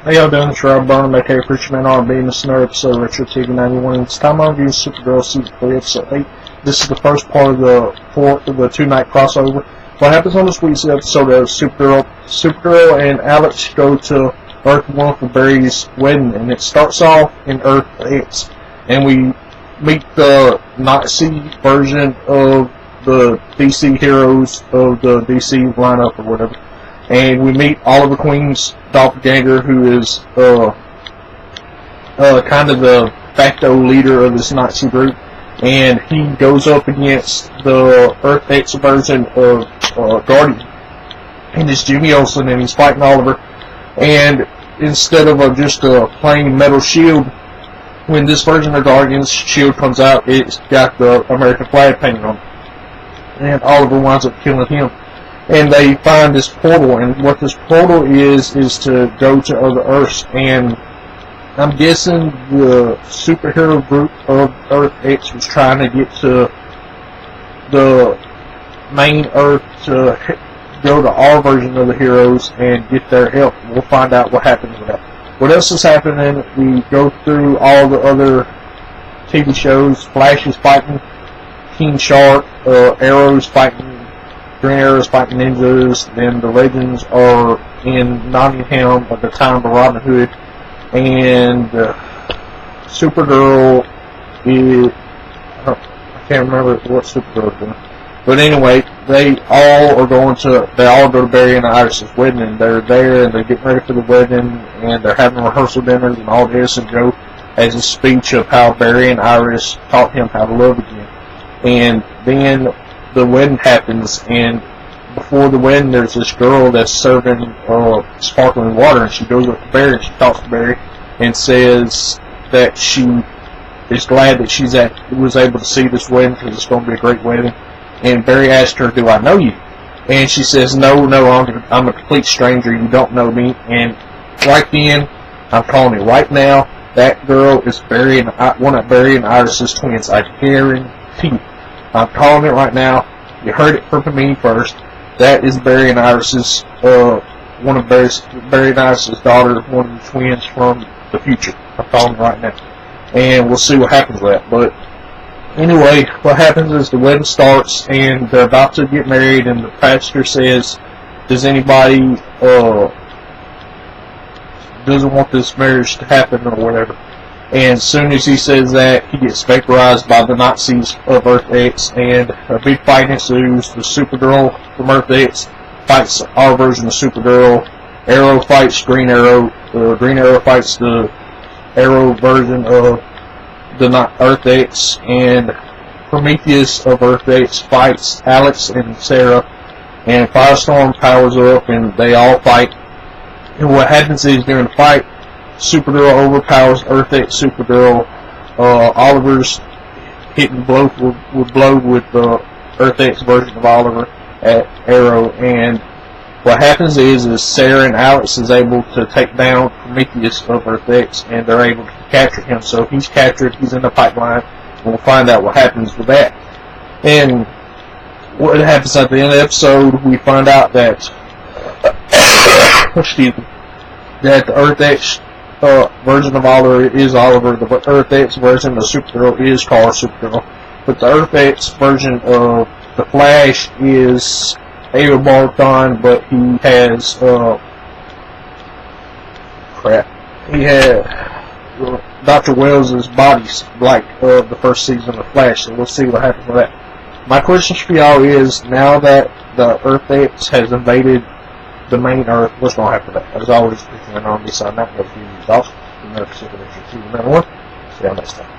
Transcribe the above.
Hey, y'all doing? It's Rob Burnham, aka Preacher Man R&B, and this is another episode of Retro TV 91. It's time I review SuperGirl Season 3, Episode 8. This is the first part of the two-night crossover. What happens on this week's episode is Supergirl and Alex go to Earth 1 for Barry's wedding, and it starts off in Earth X. And we meet the Nazi version of the DC heroes of the DC lineup or whatever. And we meet Oliver Queen's doppelganger, who is kind of the facto leader of this Nazi group. And he goes up against the Earth X version of Guardian. And it's Jimmy Olsen, and he's fighting Oliver. And instead of just a plain metal shield, when this version of Guardian's shield comes out, it's got the American flag painted on it. And Oliver winds up killing him. And they find this portal, and what this portal is to go to other Earths. And I'm guessing the superhero group of Earth X was trying to get to the main Earth to go to our version of the heroes and get their help. We'll find out what happens with that. What else is happening? We go through all the other TV shows. Flash is fighting King Shark, Arrow's fighting Green Arrow's fighting ninjas. Then the Legends are in Nottingham at the time of Robin Hood, and Supergirl is, I can't remember what Supergirl is doing, but anyway, they all go to Barry and Iris's wedding, and they're there and they're getting ready for the wedding, and they're having rehearsal dinners and all this, and Joe has a speech of how Barry and Iris taught him how to love again. And then the wedding happens, and before the wedding there's this girl that's serving sparkling water, and she goes up to Barry and she talks to Barry and says that she is glad that she was able to see this wedding because it's going to be a great wedding. And Barry asked her, "Do I know you?" And she says, No, I'm a complete stranger, you don't know me. And right then, I'm calling it right now, that girl is one of Barry and Iris's twins. I guarantee you. I'm calling it right now. You heard it from me first. That is Barry and Iris's, one of Barry and Iris's daughter, one of the twins from the future. I'm calling it right now. And we'll see what happens with that. But anyway, what happens is the wedding starts, and they're about to get married, and the pastor says, does anybody, doesn't want this marriage to happen or whatever. And as soon as he says that, he gets vaporized by the Nazis of Earth X, and a big fight ensues. The Supergirl from Earth X fights our version of Supergirl. Arrow fights Green Arrow. Green Arrow fights the Arrow version of the Earth X, and Prometheus of Earth X fights Alex and Sarah. And Firestorm powers up, and they all fight. And what happens is during the fight, Supergirl overpowers Earth X Supergirl. Oliver's hitting blow with the Earth X version of Oliver at Arrow, and what happens is Sarah and Alex is able to take down Prometheus of Earth X, and they're able to capture him. So he's captured, he's in the pipeline, and we'll find out what happens with that. And what happens at the end of the episode, we find out that that the Earth X version of Oliver is Oliver. The Earth X version of Supergirl is called Supergirl. But the Earth X version of the Flash is Ava Barton, but he has he had Dr. Wells' body's like the first season of Flash, so we'll see what happens with that. My question for y'all is, now that the Earth X has invaded the main Earth, what's going to happen to that? As always, on this side, not going to be thoughts. See you next time.